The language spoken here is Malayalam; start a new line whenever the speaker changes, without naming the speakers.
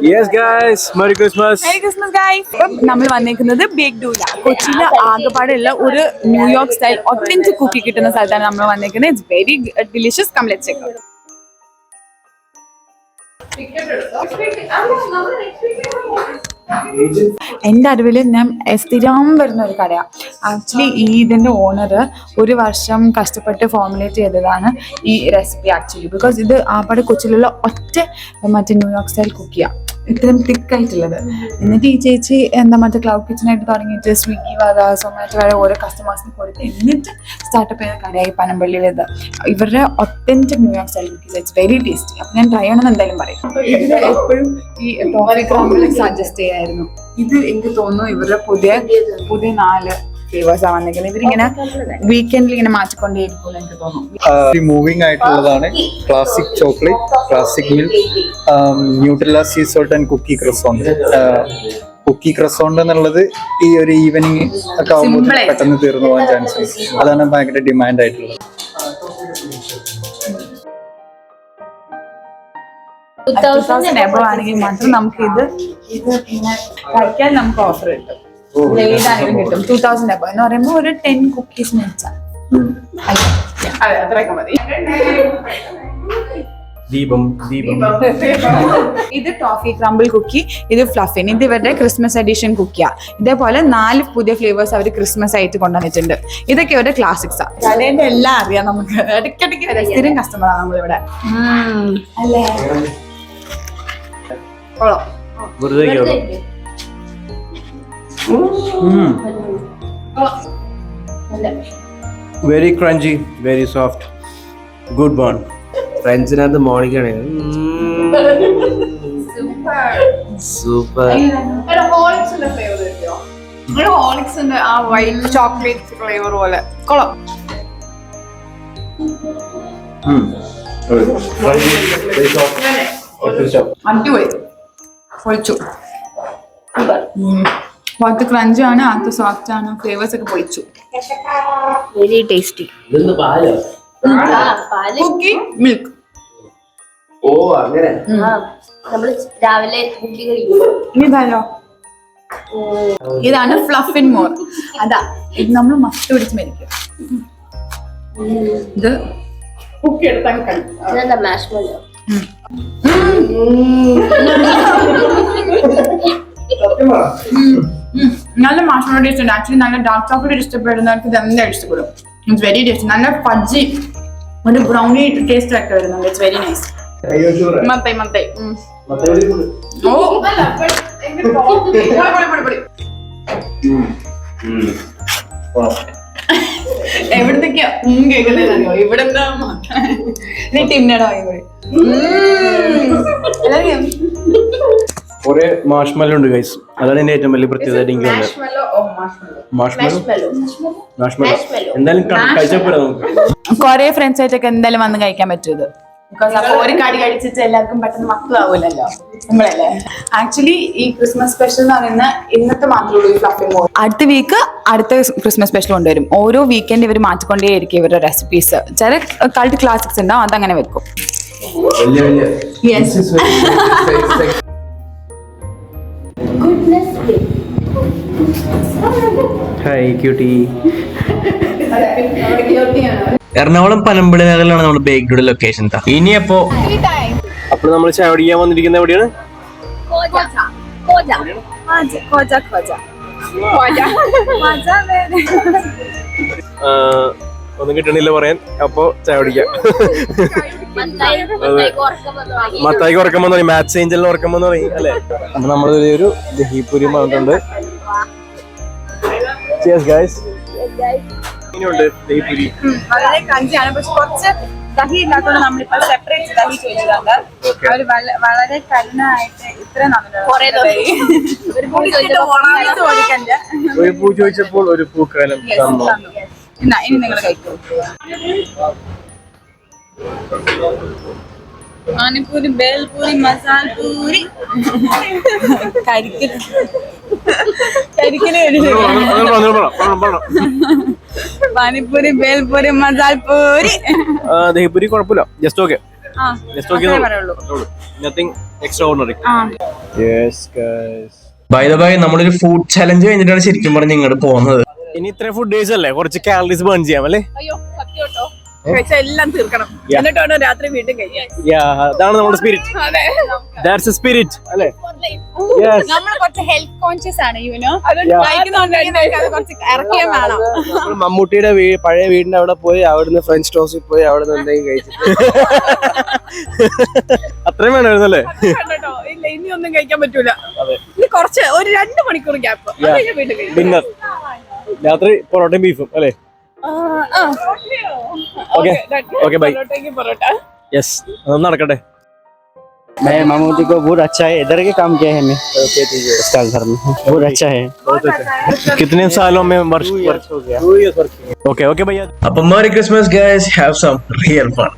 Yes guys, Merry Christmas.
Merry Christmas guys. നമ്മൾ വന്നിരിക്കുന്നത് ബേക്ക് ഡൂല കൊച്ചിയിലെ ആകെപ്പാടുള്ള ഒരു ന്യൂയോർക്ക് സ്റ്റൈൽ ഒത്തന്റിക് കുക്കി കിട്ടുന്ന സ്ഥലത്താണ് നമ്മൾ വന്നിരിക്കുന്നത്. It's very delicious. Come let's check. എൻ്റെ അറിവിൽ ഞാൻ സ്ഥിരം വരുന്ന ഒരു കടയാണ്. ആക്ച്വലി ഇതിൻ്റെ ഓണർ ഒരു വർഷം കഷ്ടപ്പെട്ട് ഫോർമുലേറ്റ് ചെയ്തതാണ് ഈ റെസിപ്പി ആക്ച്വലി. ബിക്കോസ് ഇത് ആപ്പാട് കൊച്ചിയിലുള്ള ഒറ്റ മറ്റേ ന്യൂയോർക്ക് സ്റ്റൈൽ കുക്കിയാണ്, ഇത്രയും തിക്കായിട്ടുള്ളത്. എന്നിട്ട് ഈ ചേച്ചി മറ്റേ ക്ലൗഡ് കിച്ചനായിട്ട് തുടങ്ങിയിട്ട് സ്വിഗ്ഗി വക സൊമാറ്റോ വക ഓരോ കസ്റ്റമേഴ്സിന് കൊടുത്ത് എന്നിട്ട് സ്റ്റാർട്ടപ്പ് ചെയ്ത കടയായി പനമ്പള്ളിയിലേത്. ഇവരുടെ authentic New York style cookies. It's very tasty. അപ്പം ഞാൻ ട്രൈ ചെയ്യണമെന്ന് എന്തായാലും പറയും. ഇതിൽ എപ്പോഴും ഈ ടോഫി ക്രംബിൾ സജസ്റ്റ് ചെയ്യായിരുന്നു. ഇത് എനിക്ക് തോന്നുന്നു ഇവരുടെ പുതിയ 4 ഫ്ലേവേഴ്സാണ് വന്നിരിക്കുന്നത്. ഇവരിങ്ങനെ വീക്കെൻഡിൽ ഇങ്ങനെ മാറ്റിക്കൊണ്ടേയിരിക്കും എനിക്ക് തോന്നുന്നു.
മൂവിങ് ആയിട്ടുള്ളതാണ് classic chocolate, classic milk, Nutella sea salt and cookie croissant. Cookie croissant എന്നുള്ളത് ഈ ഒരു ഈവനിങ് ഒക്കെ ആകുമ്പോൾ പെട്ടെന്ന് തീർന്നു പോകാൻ ചാൻസ് ഉണ്ട്. അതാണ് ഭയങ്കര ഡിമാൻഡ് ആയിട്ടുള്ളത്.
2000 എബോ ആണെങ്കിൽ മാത്രം നമുക്ക് ഇത് പിന്നെ കഴിക്കാൻ നമുക്ക് ഓഫർ കിട്ടും. ലേറ്റ് ആണെങ്കിലും കിട്ടും. 2000 എബോ എന്ന് പറയുമ്പോൾ ഒരു 10 കുക്കീസ് വെച്ചാൽ അത്രയൊക്കെ മതി. ഇത് ടോഫി ക്രംബിൾ കുക്കി, ഇത് ഫ്ലഫിൻ, ഇത് ഇവരുടെ ക്രിസ്മസ് എഡിഷൻ കുക്കിയാ. ഇതേപോലെ 4 പുതിയ ഫ്ലേവേഴ്സ് അവർ ക്രിസ്മസ് ആയിട്ട് കൊണ്ടുവന്നിട്ടുണ്ട്. ഇതൊക്കെ ഇവരുടെ ക്ലാസിക്സാ. കടേന്റെ എല്ലാം അറിയാം നമുക്ക്. ഇടയ്ക്കിടയ്ക്ക് വരെ സ്ഥിരം കസ്റ്റമറാണ് നമ്മളിവിടെ. അല്ലേ
Very crunchy, very soft. Good one. ഫ്രണ്ട്സിനകത്ത് മോണിക്കാണ്. സൂപ്പർ.
ഹോളിക്സിന്റെ ആ വൈറ്റ് ചോക്ലേറ്റ് ഫ്ലേവർ പോലെ കൊള്ളാം. അടിപൊളി. പൊളിച്ചു. കുറച്ച് ക്രഞ്ച് ആണ്, അത് സോഫ്റ്റ് ആണ്, ഫ്ലേവേഴ്സ് ഒക്കെ പൊളിച്ചു.
Very tasty.
Cookie milk.
ഓ അങ്ങനെ
നമ്മള് രാവിലെ കുക്കി കഴിക്കും.
ഇതാണോ? ഇതാണ് ഫ്ലഫിൻ മോർ. അതാ ഇത് നമ്മൾ മസ്റ്റ് പിടിച്ച് മരിക്കും. ഇത് കുക്കി എടുത്താൽ
ഇതെന്താ മാഷ്മെല്ലോ?
നല്ല മാഷ്മെല്ലോ ടേസ്റ്റ് ഉണ്ട്. ആക്ച്വലി നല്ല ഡാർക്ക് ചോക്ലേറ്റ് ഇഷ്ടപ്പെടുന്നവർക്ക് ഇത് എന്തായാലും ഇഷ്ടപ്പെടും. It's very tasty. നല്ല ഫജ്ജി ഒരു ബ്രൗണി ടേസ്റ്റ് ഒക്കെ വരുന്നുണ്ട്. It's very nice. മത്തൈ എവിടത്തേക്കാ കേൾക്കുന്നറിയോ? ഇവിടെ എന്താ ടിന്നടോ
കുറെ മാഷ്മല്ലോ ഉണ്ട് ഗൈസ്. അതാണ് എന്റെ ഏറ്റവും വലിയ പ്രത്യേകത. എന്തായാലും കഴിച്ചാൽ പോരാ നമുക്ക്.
കൊറേ ഫ്രണ്ട്സ് ആയിട്ടൊക്കെ എന്തായാലും വന്ന് കഴിക്കാൻ പറ്റും. ബിക്കോസ് അപ്പൊ ഒരു കടി കഴിച്ചിട്ട് എല്ലാവർക്കും പെട്ടെന്ന് മക്കളാവൂലല്ലോ നമ്മളല്ലേ. ആക്ച്വലി ഈ ക്രിസ്മസ് സ്പെഷ്യൽ എന്ന് പറയുന്ന ഇന്നത്തെ മാത്രമേ ഈ ഫ്ലഫിൻ മോർ. അടുത്ത വീക്ക് അടുത്ത ക്രിസ്മസ് സ്പെഷ്യൽ കൊണ്ടുവരും. ഓരോ വീക്കെൻഡ് ഇവർ മാറ്റിക്കൊണ്ടേയിരിക്കും ഇവരുടെ റെസിപ്പീസ്. ചില കൾട്ട് ക്ലാസിക്സ് ഉണ്ടാവും, അതങ്ങനെ വെക്കും.
Hi cutie.
എറണാകുളം പനമ്പള്ളി നഗറിലാണ് നമ്മുടെ ബേക്ക്ഡ് ലൊക്കേഷൻ. ഇനി അപ്പോ
നമ്മൾ ചായ കുടിക്കാൻ വന്നിരിക്കുന്ന എവിടെയാണ്? ഒന്നും കിട്ടണില്ല പറയാൻ. അപ്പൊ ചായ കുടിക്കാം. മത്തായിക്ക് ഉറക്കം വന്നു തുടങ്ങി, മാത്സ് ഏഞ്ചലിന് ഉറക്കം വന്നു തുടങ്ങി അല്ലെ. അപ്പൊ നമ്മളൊരു ദഹിപൂരി വന്നിട്ടുണ്ട്.
വളരെ കഞ്ചിയാണ്, പക്ഷെ കുറച്ച് ദഹി ഇല്ലാത്തതുകൊണ്ട് നമ്മളിപ്പോ സെപ്പറേറ്റ് ദഹി ചോദിച്ചിട്ടുണ്ട്. അവര് വളരെ കരുണായിട്ട് ഇത്രയും
ഒരു പൂ ചോദിച്ചപ്പോൾ ഒരു പൂക്കാലം തന്നു.
ഇനി നിങ്ങൾ കഴിക്കൂ. പാനിപ്പൂരി, ബേൽപൂരി, മസാൽപൂരി.
പാനിപ്പൂരി, ബേൽപൂരി, മസാൽപൂരി. ദഹിപൂരി കുഴപ്പമില്ല, just okay. Just okay nothing extraordinary.
By the by നമ്മളൊരു ഫുഡ് ചലഞ്ച് കഴിഞ്ഞിട്ടാണ് ശരിക്കും പറഞ്ഞ് ഇങ്ങോട്ട് പോകുന്നത്.
ഇനി ഇത്ര ഫുഡ് ഡേയ്സ് അല്ലേ, കുറച്ച് കാലറീസ് ബേൺ ചെയ്യാം അല്ലേ?
അയ്യോ സത്യം കേട്ടോ, എല്ലാം തീർക്കണം എന്നിട്ടാണ് രാത്രി വീണ്ടും കഴിക്കാൻ.
അതാണ് നമ്മുടെ സ്പിരിറ്റ്. ദാറ്റ്സ് എ സ്പിരിറ്റ് അല്ലേ?
നമ്മൾ കുറച്ച് ഹെൽത്ത് കോൺഷ്യസ് ആണ്, കുറച്ച് ഇറക്കിയാൽ വേണം.
മമ്മൂട്ടിയുടെ പഴയ വീടിന്റെ അവിടെ പോയി അവിടുന്ന് ഫ്രഞ്ച് ടോസിൽ പോയി അവിടുന്ന് എന്തെങ്കിലും കഴിച്ചിട്ട്
അത്രയും വേണമായിരുന്നു അല്ലേ?
ഇല്ല ഇനി ഒന്നും കഴിക്കാൻ പറ്റൂല. ഇനി കുറച്ച് ഒരു 2 മണിക്കൂർ ഗ്യാപ്പ്
ഡിന്നർ, രാത്രി പൊറോട്ടയും ബീഫും അല്ലേ? Okay bye. യെസ്, അതൊന്നും നടക്കട്ടെ.
मैं मामूदी को बहुत अच्छा है, इधर के काम किया है मैं उसका घर में बहुत अच्छा है.
कितने सालों में वर्ष हो गया? 2 years. ओके भैया.
അപ്പൊ Merry Christmas guys, have some real fun.